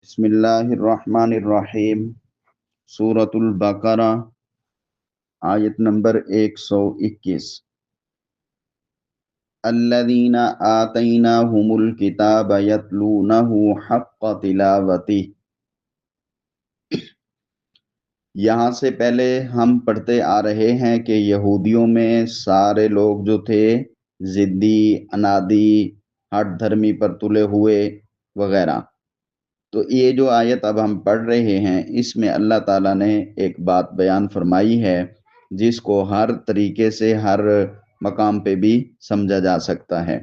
بسم اللہ الرحمن الرحیم، سورۃ البقرہ، آیت نمبر 121۔ الذین آتیناہم الکتاب یتلونہ حق تلاوتہ۔ یہاں سے پہلے ہم پڑھتے آ رہے ہیں کہ یہودیوں میں سارے لوگ جو تھے ضدی، انادی، ہٹ دھرمی پر تلے ہوئے وغیرہ، تو یہ جو آیت اب ہم پڑھ رہے ہیں اس میں اللہ تعالیٰ نے ایک بات بیان فرمائی ہے جس کو ہر طریقے سے ہر مقام پہ بھی سمجھا جا سکتا ہے۔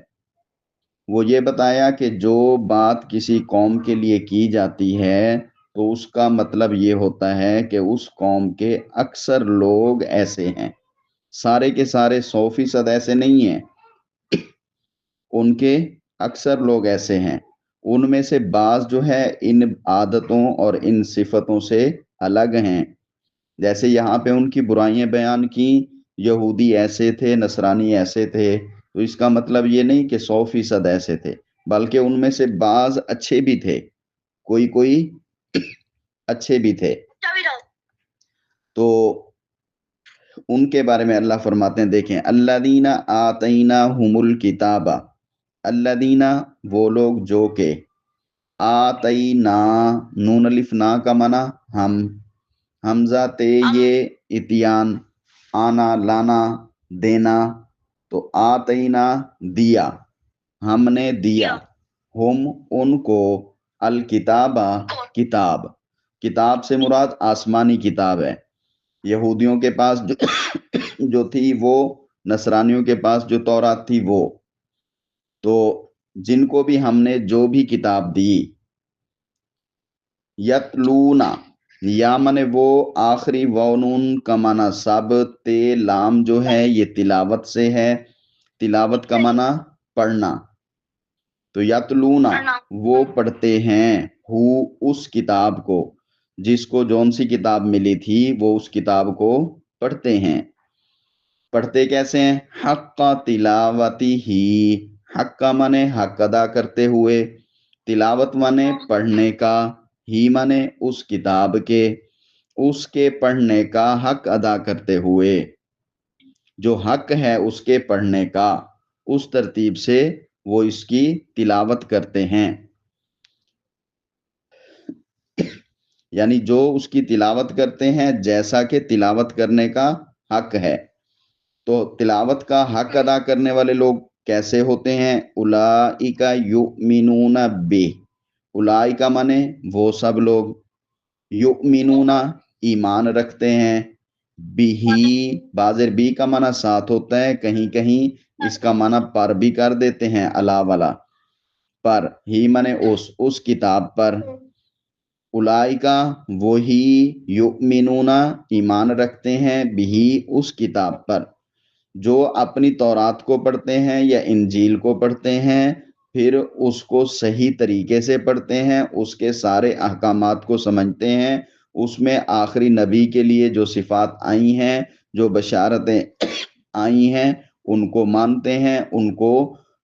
وہ یہ بتایا کہ جو بات کسی قوم کے لیے کی جاتی ہے تو اس کا مطلب یہ ہوتا ہے کہ اس قوم کے اکثر لوگ ایسے ہیں، سارے کے سارے 100% ایسے نہیں ہیں، ان کے اکثر لوگ ایسے ہیں، ان میں سے بعض جو ہے ان عادتوں اور ان صفتوں سے الگ ہیں۔ جیسے یہاں پہ ان کی برائیاں بیان کی، یہودی ایسے تھے، نصرانی ایسے تھے، تو اس کا مطلب یہ نہیں کہ 100% ایسے تھے، بلکہ ان میں سے بعض اچھے بھی تھے، کوئی اچھے بھی تھے۔ تو ان کے بارے میں اللہ فرماتے ہیں، دیکھیں، الذین آتیناہم الکتاب، الذین وہ لوگ جو کہ آتینا، نون الف نا کا معنی ہم، حمزہ تے یہ اتیان، آنا لانا دینا، تو آتینا دیا، ہم نے دیا، ہم ان کو، الکتاب کتاب، کتاب سے مراد آسمانی کتاب ہے۔ یہودیوں کے پاس جو تھی وہ، نصرانیوں کے پاس جو تورات تھی وہ، تو جن کو بھی ہم نے جو بھی کتاب دی، یتلونا، یا منے وہ آخری وونون کا معنی سب، تے لام جو ہے یہ تلاوت سے ہے، تلاوت کا معنی پڑھنا، تو یتلونا وہ پڑھتے ہیں، ہو اس کتاب کو، جس کو جون سی کتاب ملی تھی وہ اس کتاب کو پڑھتے ہیں۔ پڑھتے کیسے ہیں؟ حق تلاوتی ہی، حق کا معنی حق ادا کرتے ہوئے، تلاوت معنی پڑھنے کا، ہی معنی اس کتاب کے، اس کے پڑھنے کا حق ادا کرتے ہوئے، جو حق ہے اس کے پڑھنے کا، اس ترتیب سے وہ اس کی تلاوت کرتے ہیں، یعنی جو اس کی تلاوت کرتے ہیں جیسا کہ تلاوت کرنے کا حق ہے۔ تو تلاوت کا حق ادا کرنے والے لوگ کیسے ہوتے ہیں؟ اولئک یؤمنون بہ، اولئک مانے وہ سب لوگ، یؤمنون ایمان رکھتے ہیں، بہ، بازر بی کا معنی ساتھ ہوتا ہے، کہیں کہیں اس کا معنی پر بھی کر دیتے ہیں، الا والا پر، ہی مانے اس کتاب پر، اولئک وہی، یؤمنون ایمان رکھتے ہیں، بہ اس کتاب پر، جو اپنی تورات کو پڑھتے ہیں یا انجیل کو پڑھتے ہیں، پھر اس کو صحیح طریقے سے پڑھتے ہیں، اس کے سارے احکامات کو سمجھتے ہیں، اس میں آخری نبی کے لیے جو صفات آئی ہیں، جو بشارتیں آئی ہیں، ان کو مانتے ہیں، ان کو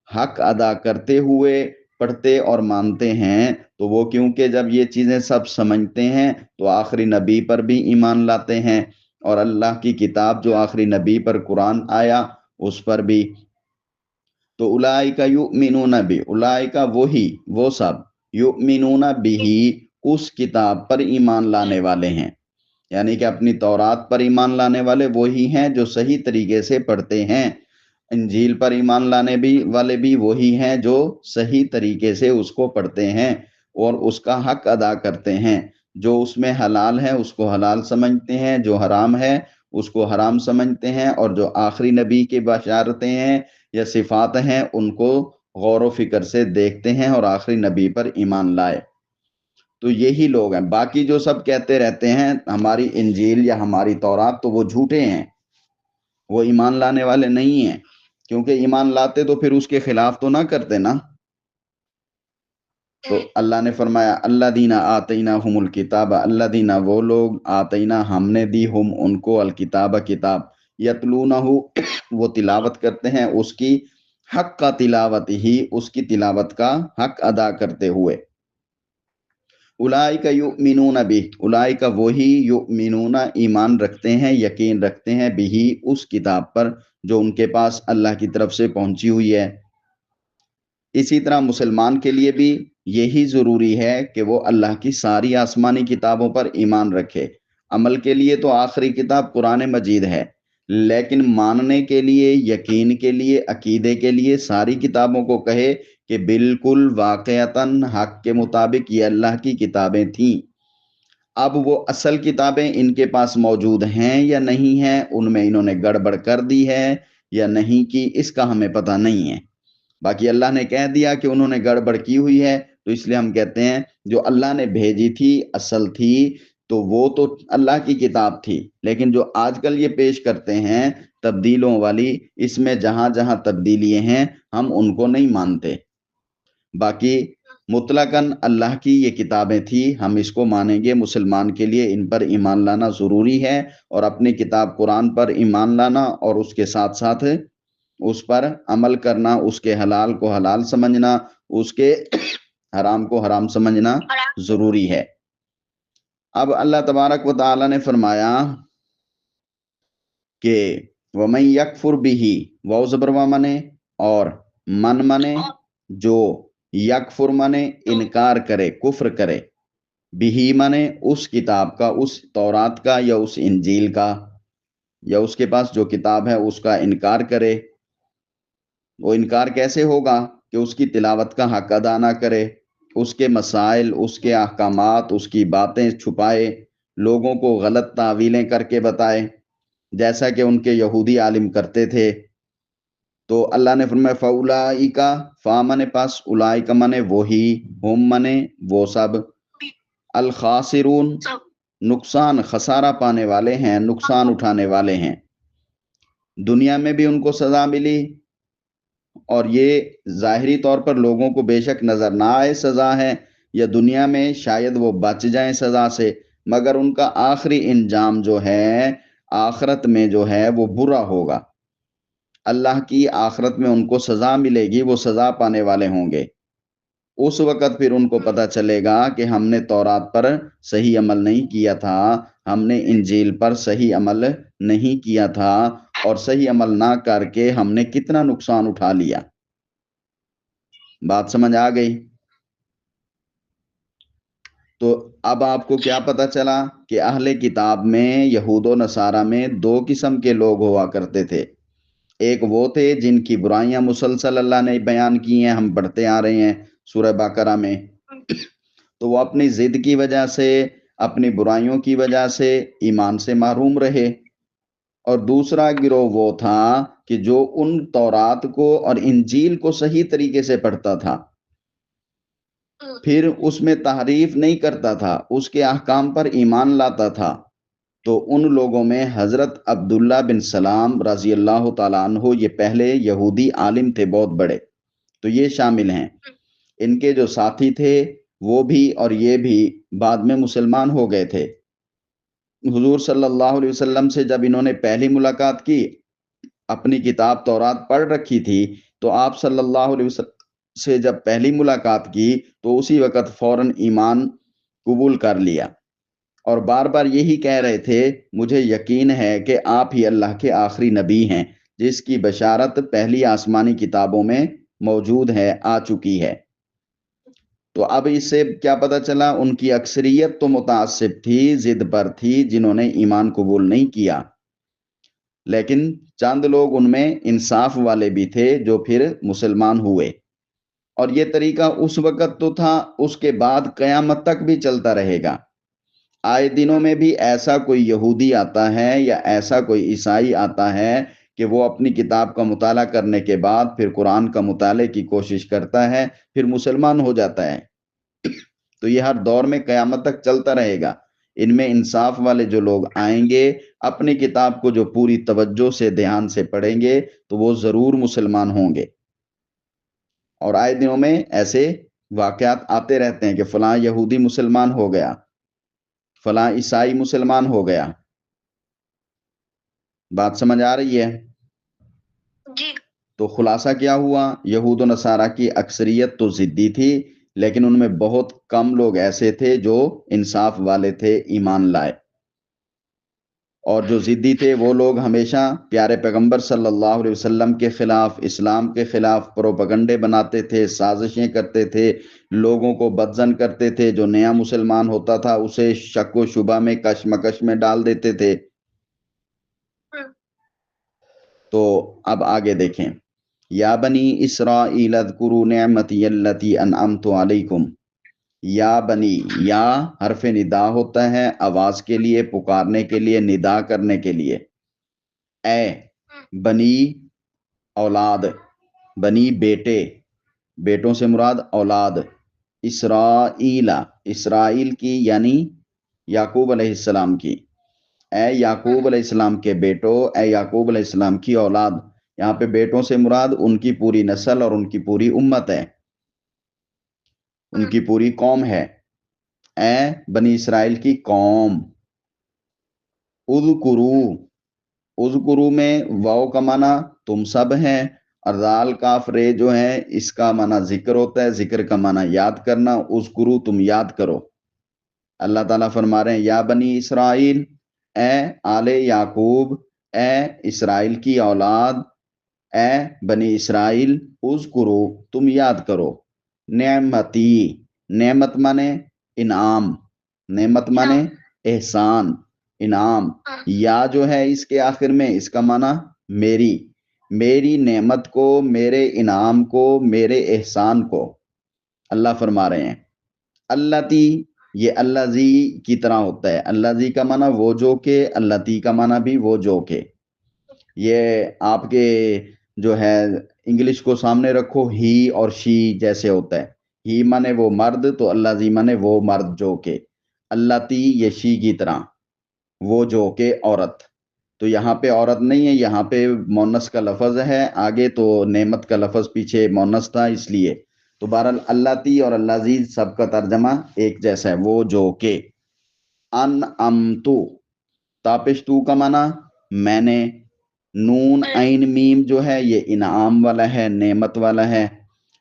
حق ادا کرتے ہوئے پڑھتے اور مانتے ہیں، تو وہ کیونکہ جب یہ چیزیں سب سمجھتے ہیں تو آخری نبی پر بھی ایمان لاتے ہیں، اور اللہ کی کتاب جو آخری نبی پر قرآن آیا اس پر بھی۔ تو اولئک یؤمنون بہ، اولئک وہی وہ سب، یؤمنون بہ اس کتاب پر ایمان لانے والے ہیں، یعنی کہ اپنی تورات پر ایمان لانے والے وہی ہیں جو صحیح طریقے سے پڑھتے ہیں، انجیل پر ایمان لانے والے بھی وہی ہیں جو صحیح طریقے سے اس کو پڑھتے ہیں اور اس کا حق ادا کرتے ہیں، جو اس میں حلال ہے اس کو حلال سمجھتے ہیں، جو حرام ہے اس کو حرام سمجھتے ہیں، اور جو آخری نبی کے بشارتیں ہیں یا صفات ہیں ان کو غور و فکر سے دیکھتے ہیں اور آخری نبی پر ایمان لائے۔ تو یہی لوگ ہیں، باقی جو سب کہتے رہتے ہیں ہماری انجیل یا ہماری تورات، تو وہ جھوٹے ہیں، وہ ایمان لانے والے نہیں ہیں، کیونکہ ایمان لاتے تو پھر اس کے خلاف تو نہ کرتے نا۔ تو اللہ نے فرمایا الذین آتیناہم الکتاب، الذین وہ لوگ، آتینا ہم نے دی، ہم ان کو، الکتاب کتاب، یتلونہ وہ تلاوت کرتے ہیں اس کی، حق کا تلاوت ہی اس کی تلاوت کا حق ادا کرتے ہوئے، اولئک یؤمنون بہ، اولئک وہی یؤمنون ایمان رکھتے ہیں، یقین رکھتے ہیں، بہ اس کتاب پر جو ان کے پاس اللہ کی طرف سے پہنچی ہوئی ہے۔ اسی طرح مسلمان کے لیے بھی یہی ضروری ہے کہ وہ اللہ کی ساری آسمانی کتابوں پر ایمان رکھے۔ عمل کے لیے تو آخری کتاب قرآن مجید ہے، لیکن ماننے کے لیے، یقین کے لیے، عقیدے کے لیے ساری کتابوں کو کہے کہ بالکل واقعتاً حق کے مطابق یہ اللہ کی کتابیں تھیں۔ اب وہ اصل کتابیں ان کے پاس موجود ہیں یا نہیں ہیں، ان میں انہوں نے گڑبڑ کر دی ہے یا نہیں کی، اس کا ہمیں پتہ نہیں ہے۔ باقی اللہ نے کہہ دیا کہ انہوں نے گڑبڑ کی ہوئی ہے، تو اس لیے ہم کہتے ہیں جو اللہ نے بھیجی تھی اصل تھی، تو وہ تو اللہ کی کتاب تھی، لیکن جو آج کل یہ پیش کرتے ہیں تبدیلوں والی، اس میں جہاں جہاں تبدیلی ہیں ہم ان کو نہیں مانتے۔ باقی مطلقاً اللہ کی یہ کتابیں تھی، ہم اس کو مانیں گے۔ مسلمان کے لیے ان پر ایمان لانا ضروری ہے، اور اپنی کتاب قرآن پر ایمان لانا، اور اس کے ساتھ ساتھ اس پر عمل کرنا، اس کے حلال کو حلال سمجھنا، اس کے حرام کو حرام سمجھنا ضروری ہے۔ اب اللہ تبارک و تعالی نے فرمایا کہ وَمَن يَكْفُرْ بِهِ، واو زبر وا منے اور من منے، جو یکفر منے انکار کرے، کفر کرے، بِهِ منے اس کتاب کا، اس تورات کا یا اس انجیل کا، یا اس کے پاس جو کتاب ہے اس کا انکار کرے۔ وہ انکار کیسے ہوگا؟ کہ اس کی تلاوت کا حق ادا نہ کرے، اس کے مسائل، اس کے احکامات، اس کی باتیں چھپائے، لوگوں کو غلط تعویلیں کر کے بتائے، جیسا کہ ان کے یہودی عالم کرتے تھے۔ تو اللہ نے فرمایا فَأُولَئِکَ، فا منے پاس، اولئک منے وہی، ہم منے وہ سب، الخاسرون نقصان خسارہ پانے والے ہیں، نقصان اٹھانے والے ہیں۔ دنیا میں بھی ان کو سزا ملی، اور یہ ظاہری طور پر لوگوں کو بے شک نظر نہ آئے سزا ہے، یا دنیا میں شاید وہ بچ جائیں سزا سے، مگر ان کا آخری انجام جو ہے آخرت میں جو ہے وہ برا ہوگا۔ اللہ کی آخرت میں ان کو سزا ملے گی، وہ سزا پانے والے ہوں گے۔ اس وقت پھر ان کو پتہ چلے گا کہ ہم نے تورات پر صحیح عمل نہیں کیا تھا، ہم نے انجیل پر صحیح عمل نہیں کیا تھا، اور صحیح عمل نہ کر کے ہم نے کتنا نقصان اٹھا لیا۔ بات سمجھ آ گئی؟ تو اب آپ کو کیا پتہ چلا کہ اہل کتاب میں، یہود و نصارہ میں، دو قسم کے لوگ ہوا کرتے تھے۔ ایک وہ تھے جن کی برائیاں مسلسل اللہ نے بیان کی ہیں، ہم پڑھتے آ رہے ہیں سورہ بقرہ میں، تو وہ اپنی ضد کی وجہ سے، اپنی برائیوں کی وجہ سے ایمان سے محروم رہے۔ اور دوسرا گروہ وہ تھا کہ جو ان تورات کو اور انجیل کو صحیح طریقے سے پڑھتا تھا، پھر اس میں تحریف نہیں کرتا تھا، اس کے احکام پر ایمان لاتا تھا۔ تو ان لوگوں میں حضرت عبداللہ بن سلام رضی اللہ تعالیٰ عنہ، یہ پہلے یہودی عالم تھے بہت بڑے، تو یہ شامل ہیں۔ ان کے جو ساتھی تھے وہ بھی اور یہ بھی بعد میں مسلمان ہو گئے تھے۔ حضور صلی اللہ علیہ وسلم سے جب انہوں نے پہلی ملاقات کی، اپنی کتاب تورات پڑھ رکھی تھی، تو آپ صلی اللہ علیہ وسلم سے جب پہلی ملاقات کی تو اسی وقت فوراً ایمان قبول کر لیا، اور بار بار یہی کہہ رہے تھے مجھے یقین ہے کہ آپ ہی اللہ کے آخری نبی ہیں، جس کی بشارت پہلی آسمانی کتابوں میں موجود ہے، آ چکی ہے۔ تو اب اس سے کیا پتہ چلا؟ ان کی اکثریت تو متعصب تھی، ضد پر تھی، جنہوں نے ایمان قبول نہیں کیا، لیکن چند لوگ ان میں انصاف والے بھی تھے جو پھر مسلمان ہوئے۔ اور یہ طریقہ اس وقت تو تھا، اس کے بعد قیامت تک بھی چلتا رہے گا۔ آئے دنوں میں بھی ایسا کوئی یہودی آتا ہے یا ایسا کوئی عیسائی آتا ہے کہ وہ اپنی کتاب کا مطالعہ کرنے کے بعد پھر قرآن کا مطالعے کی کوشش کرتا ہے، پھر مسلمان ہو جاتا ہے۔ تو یہ ہر دور میں قیامت تک چلتا رہے گا۔ ان میں انصاف والے جو لوگ آئیں گے، اپنی کتاب کو جو پوری توجہ سے، دھیان سے پڑھیں گے، تو وہ ضرور مسلمان ہوں گے۔ اور آئے دنوں میں ایسے واقعات آتے رہتے ہیں کہ فلاں یہودی مسلمان ہو گیا، فلاں عیسائی مسلمان ہو گیا۔ بات سمجھ آ رہی ہے؟ جی۔ تو خلاصہ کیا ہوا؟ یہود و نصارہ کی اکثریت تو ضدی تھی، لیکن ان میں بہت کم لوگ ایسے تھے جو انصاف والے تھے، ایمان لائے. اور جو ضدی تھے وہ لوگ ہمیشہ پیارے پیغمبر صلی اللہ علیہ وسلم کے خلاف، اسلام کے خلاف پروپگنڈے بناتے تھے، سازشیں کرتے تھے، لوگوں کو بدظن کرتے تھے. جو نیا مسلمان ہوتا تھا اسے شک و شبہ میں، کشمکش میں ڈال دیتے تھے. تو اب آگے دیکھیں، یا بنی اسرائیل اذکروا نعمتی التی انعمت علیکم. یا بنی، یا حرف ندا ہوتا ہے آواز کے لیے، پکارنے کے لیے، ندا کرنے کے لیے. اے بنی اولاد، بنی بیٹے، بیٹوں سے مراد اولاد. اسرائیل، اسرائیل کی یعنی یعقوب علیہ السلام کی. اے یعقوب علیہ السلام کے بیٹو، اے یعقوب علیہ السلام کی اولاد. یہاں پہ بیٹوں سے مراد ان کی پوری نسل اور ان کی پوری امت ہے، ان کی پوری قوم ہے. اے بنی اسرائیل کی قوم. اذکرو، اذکرو میں واو کا معنی تم سب ہیں، اور دال کاف رے جو ہیں اس کا معنی ذکر ہوتا ہے، ذکر کا معنی یاد کرنا. اذکرو تم یاد کرو. اللہ تعالیٰ فرما رہے ہیں یا بنی اسرائیل، اے آل یعقوب، اے اسرائیل کی اولاد، اے بنی اسرائیل، اذکرو تم یاد کرو. نعمتی، نعمت مانے انعام، نعمت مانے احسان، انعام. یا جو ہے اس کے آخر میں اس کا معنی میری، میری نعمت کو، میرے انعام کو، میرے احسان کو. اللہ فرما رہے ہیں اللہ تی، یہ اللہ زی کی طرح ہوتا ہے. اللہ زی کا معنی وہ جو کہ، اللہ تی کا معنی بھی وہ جو کہ. یہ آپ کے جو ہے انگلش کو سامنے رکھو، ہی اور شی جیسے ہوتا ہے. ہی مانے وہ مرد، تو اللہ زی مانے وہ مرد جو کہ. اللہ تی یہ شی کی طرح، وہ جو کہ عورت. تو یہاں پہ عورت نہیں ہے، یہاں پہ مونس کا لفظ ہے. آگے تو نعمت کا لفظ پیچھے مونس تھا اس لیے. تو بہرحال اللہ تی اور اللہ عزیز سب کا ترجمہ ایک جیسا ہے، وہ جو کہ. انعمتو، تاپش تو کا معنی میں نے. نون عین میم جو ہے یہ انعام والا ہے، نعمت والا ہے.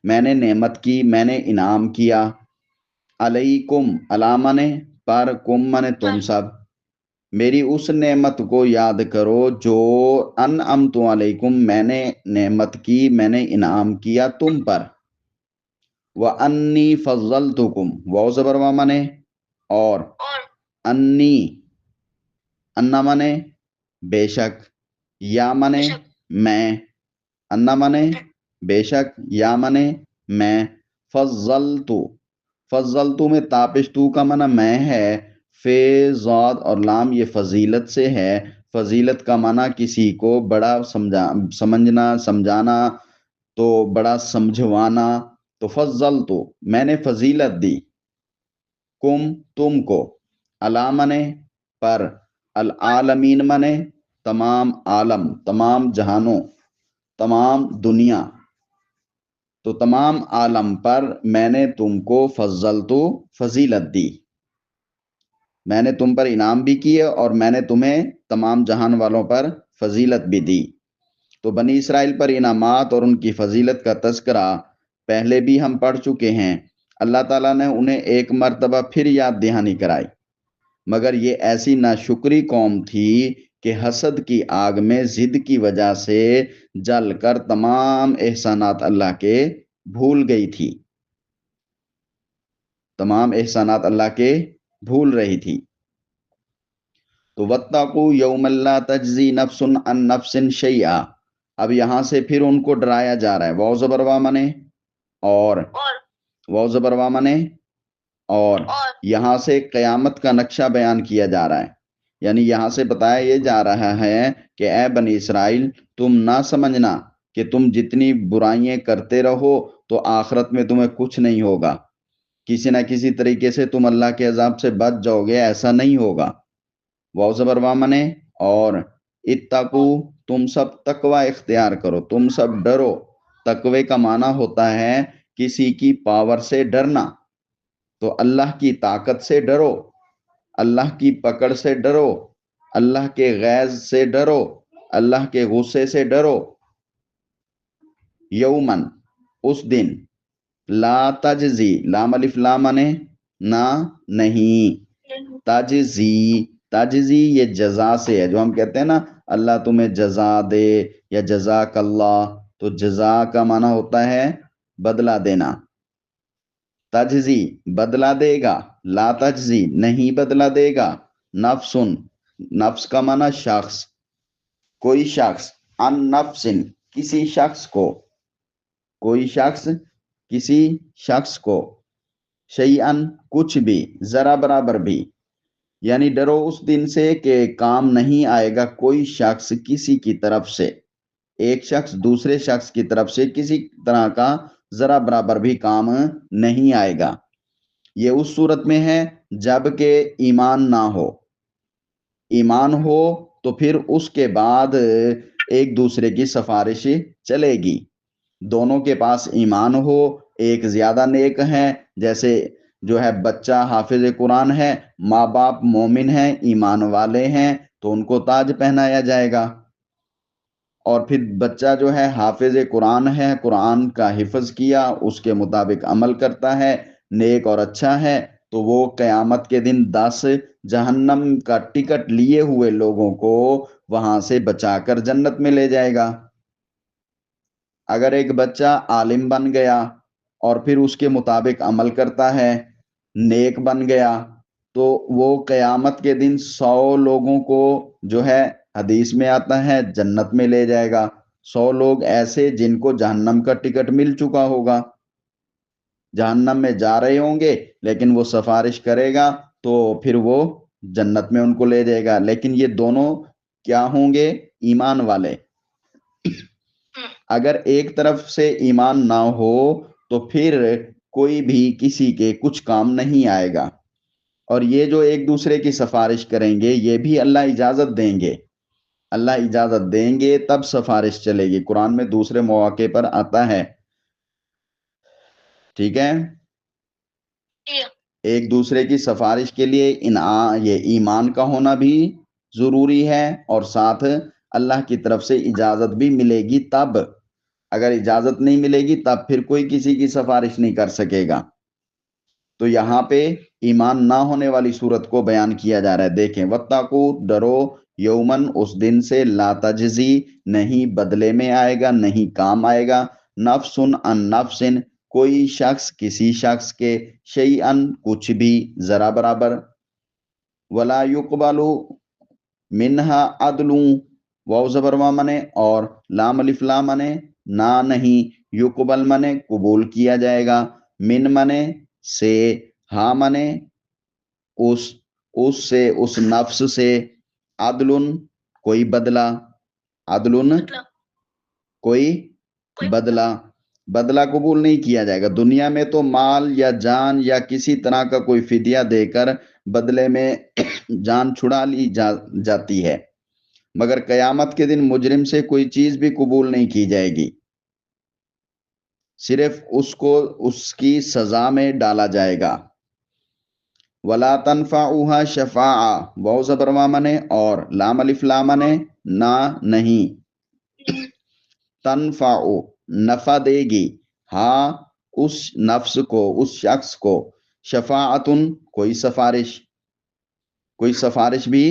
میں نے نعمت کی، میں نے انعام کیا. علیکم، علی مانے پر، کم مانے تم سب. میری اس نعمت کو یاد کرو جو انعمت علیکم، میں نے نعمت کی، میں نے انعام کیا تم پر. وَأَنِّي فَضَّلْتُكُمْ، واو زبر وا مانے اور، انی، انا مانے بے شک، یا مانے میں، انا مانے بے شک، یا مانے میں. فضلتو، فضلتو میں تاپش تو کا معنی میں ہے. فے ضاد اور لام یہ فضیلت سے ہے. فضیلت کا معنی کسی کو بڑا سمجھنا، سمجھانا، تو بڑا سمجھوانا. تو فضلتو میں نے فضیلت دی. کم تم کو. علی مانے پر، العالمین مانے تمام عالم، تمام جہانوں، تمام دنیا. تو تمام عالم پر میں نے تم کو فضلتو فضیلت دی، میں نے تم پر انعام بھی کیے اور میں نے تمہیں تمام جہان والوں پر فضیلت بھی دی. تو بنی اسرائیل پر انعامات اور ان کی فضیلت کا تذکرہ پہلے بھی ہم پڑھ چکے ہیں. اللہ تعالیٰ نے انہیں ایک مرتبہ پھر یاد دہانی کرائی، مگر یہ ایسی ناشکری قوم تھی کہ حسد کی آگ میں ضد کی وجہ سے جل کر تمام احسانات اللہ کے بھول گئی تھی، تمام احسانات اللہ کے بھول رہی تھی. تو وَاتَّقُوا يَوْمًا لَا تَجْزِي نَفْسٌ عَن نَفْسٍ شَيْئًا. اب یہاں سے پھر ان کو ڈرایا جا رہا ہے. واو زبر وا مانے اور، واو زبر وا مانے اور. یہاں سے قیامت کا نقشہ بیان کیا جا رہا ہے، یعنی یہاں سے بتایا یہ جا رہا ہے کہ اے بنی اسرائیل، تم نہ سمجھنا کہ تم جتنی برائیاں کرتے رہو تو آخرت میں تمہیں کچھ نہیں ہوگا، کسی نہ کسی طریقے سے تم اللہ کے عذاب سے بچ جاؤ گے، ایسا نہیں ہوگا. واو زبر وا مانے اور. اتقو، تم سب تقوی اختیار کرو، تم سب ڈرو. تقوی کا معنی ہوتا ہے کسی کی پاور سے ڈرنا. تو اللہ کی طاقت سے ڈرو، اللہ کی پکڑ سے ڈرو، اللہ کے غیظ سے ڈرو، اللہ کے غصے سے ڈرو. یومن، اس دن. لا تجزی، لام الف لام مانے نہ نہیں، تجزی، تجزی یہ جزا سے ہے، جو ہم کہتے ہیں نا اللہ تمہیں جزا دے یا جزاک اللہ، تو جزا کا معنی ہوتا ہے بدلہ دینا، تجزی بدلہ دے گا، لا تجزی نہیں بدلہ دے گا، نفسن، نفس کا معنی شخص، کوئی شخص، ان نفسن کسی شخص کو، کوئی شخص کسی شخص کو، شیئن کچھ بھی، ذرا برابر بھی، یعنی ڈرو اس دن سے کہ کام نہیں آئے گا کوئی شخص کسی کی طرف سے، ایک شخص دوسرے شخص کی طرف سے کسی طرح کا ذرا برابر بھی کام نہیں آئے گا۔ یہ اس صورت میں ہے جب کہ ایمان نہ ہو، ایمان ہو تو پھر اس کے بعد ایک دوسرے کی سفارش چلے گی، دونوں کے پاس ایمان ہو، ایک زیادہ نیک ہے، جیسے جو ہے بچہ حافظ قرآن ہے، ماں باپ مومن ہیں ایمان والے ہیں تو ان کو تاج پہنایا جائے گا، اور پھر بچہ جو ہے حافظ قرآن ہے، قرآن کا حفظ کیا، اس کے مطابق عمل کرتا ہے، نیک اور اچھا ہے، تو وہ قیامت کے دن 10 جہنم کا ٹکٹ لیے ہوئے لوگوں کو وہاں سے بچا کر جنت میں لے جائے گا۔ اگر ایک بچہ عالم بن گیا اور پھر اس کے مطابق عمل کرتا ہے، نیک بن گیا، تو وہ قیامت کے دن 100 لوگوں کو جو ہے حدیث میں آتا ہے جنت میں لے جائے گا، 100 لوگ ایسے جن کو جہنم کا ٹکٹ مل چکا ہوگا، جہنم میں جا رہے ہوں گے لیکن وہ سفارش کرے گا تو پھر وہ جنت میں ان کو لے جائے گا، لیکن یہ دونوں کیا ہوں گے؟ ایمان والے۔ اگر ایک طرف سے ایمان نہ ہو تو پھر کوئی بھی کسی کے کچھ کام نہیں آئے گا، اور یہ جو ایک دوسرے کی سفارش کریں گے یہ بھی اللہ اجازت دیں گے، اللہ اجازت دیں گے تب سفارش چلے گی، قرآن میں دوسرے مواقع پر آتا ہے، ٹھیک ہے؟ ایک دوسرے کی سفارش کے لیے یہ ایمان کا ہونا بھی ضروری ہے، اور ساتھ اللہ کی طرف سے اجازت بھی ملے گی تب، اگر اجازت نہیں ملے گی تب پھر کوئی کسی کی سفارش نہیں کر سکے گا۔ تو یہاں پہ ایمان نہ ہونے والی صورت کو بیان کیا جا رہا ہے، دیکھیں وَاتَّقُوا ڈرو یومن اس دن سے لا تجزی نہیں بدلے میں آئے گا، نہیں کام آئے گا، نفسن ان نفسن کوئی شخص کسی شخص کے، شیئن کچھ بھی، ذرا برابر، ولا یقبل منہا عدل، واو زبر وا منے اور لام الف لام منے نہ نہیں، یقبل منے قبول کیا جائے گا، من منے سے، ہاں منے اس سے، اس نفس سے، عدل کوئی بدلہ، عدل کوئی بدلہ، بدلہ قبول نہیں کیا جائے گا۔ دنیا میں تو مال یا جان یا کسی طرح کا کوئی فدیہ دے کر بدلے میں جان چھڑا لی جاتی ہے، مگر قیامت کے دن مجرم سے کوئی چیز بھی قبول نہیں کی جائے گی، صرف اس کو اس کی سزا میں ڈالا جائے گا۔ ولا تنفعها شفاعہ، واو زبر وا منے اور لام الف لام منے نہ نہیں، تنفع نفع دے گی، ہاں اس نفس کو، اس شخص کو، شفاعتن کوئی سفارش، کوئی سفارش بھی،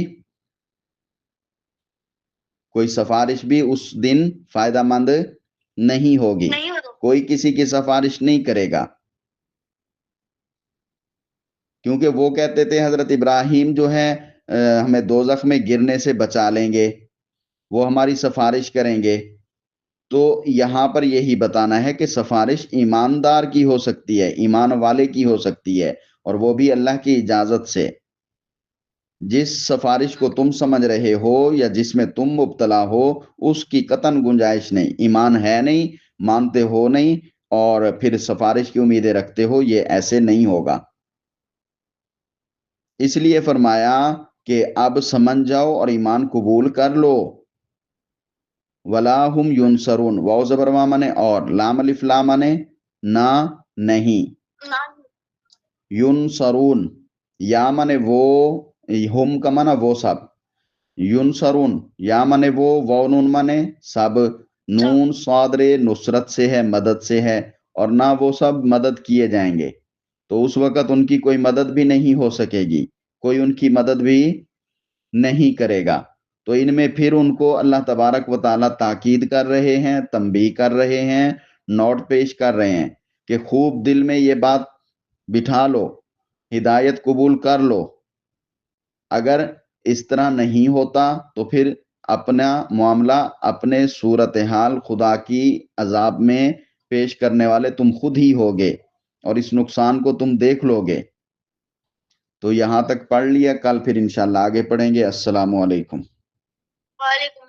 کوئی سفارش بھی اس دن فائدہ مند نہیں ہوگی، کوئی کسی کی سفارش نہیں کرے گا، کیونکہ وہ کہتے تھے حضرت ابراہیم جو ہے ہمیں دوزخ میں گرنے سے بچا لیں گے، وہ ہماری سفارش کریں گے، تو یہاں پر یہی بتانا ہے کہ سفارش ایماندار کی ہو سکتی ہے، ایمان والے کی ہو سکتی ہے، اور وہ بھی اللہ کی اجازت سے۔ جس سفارش کو تم سمجھ رہے ہو یا جس میں تم مبتلا ہو اس کی قطعاً گنجائش نہیں، ایمان ہے نہیں، مانتے ہو نہیں، اور پھر سفارش کی امیدیں رکھتے ہو، یہ ایسے نہیں ہوگا۔ اس لیے فرمایا کہ اب سمجھ جاؤ اور ایمان قبول کر لو، ولا ہم ینصرون، واو زبر وا منے اور لام الف لام منے نہ نہیں، ینصرون یا منے وہ، ہم کا منا وہ سب، ینصرون یا منے وہ، واو نون منے سب، نون صادر نصرت سے ہے، مدد سے ہے، اور نہ وہ سب مدد کیے جائیں گے، تو اس وقت ان کی کوئی مدد بھی نہیں ہو سکے گی، کوئی ان کی مدد بھی نہیں کرے گا۔ تو ان میں پھر ان کو اللہ تبارک و تعالیٰ تاکید کر رہے ہیں، تنبیہ کر رہے ہیں، نوٹ پیش کر رہے ہیں کہ خوب دل میں یہ بات بٹھا لو، ہدایت قبول کر لو۔ اگر اس طرح نہیں ہوتا تو پھر اپنا معاملہ، اپنے صورتحال خدا کی عذاب میں پیش کرنے والے تم خود ہی ہوگے، اور اس نقصان کو تم دیکھ لو گے۔ تو یہاں تک پڑھ لیا، کل پھر انشاءاللہ آگے پڑھیں گے۔ السلام علیکم۔ وعلیکم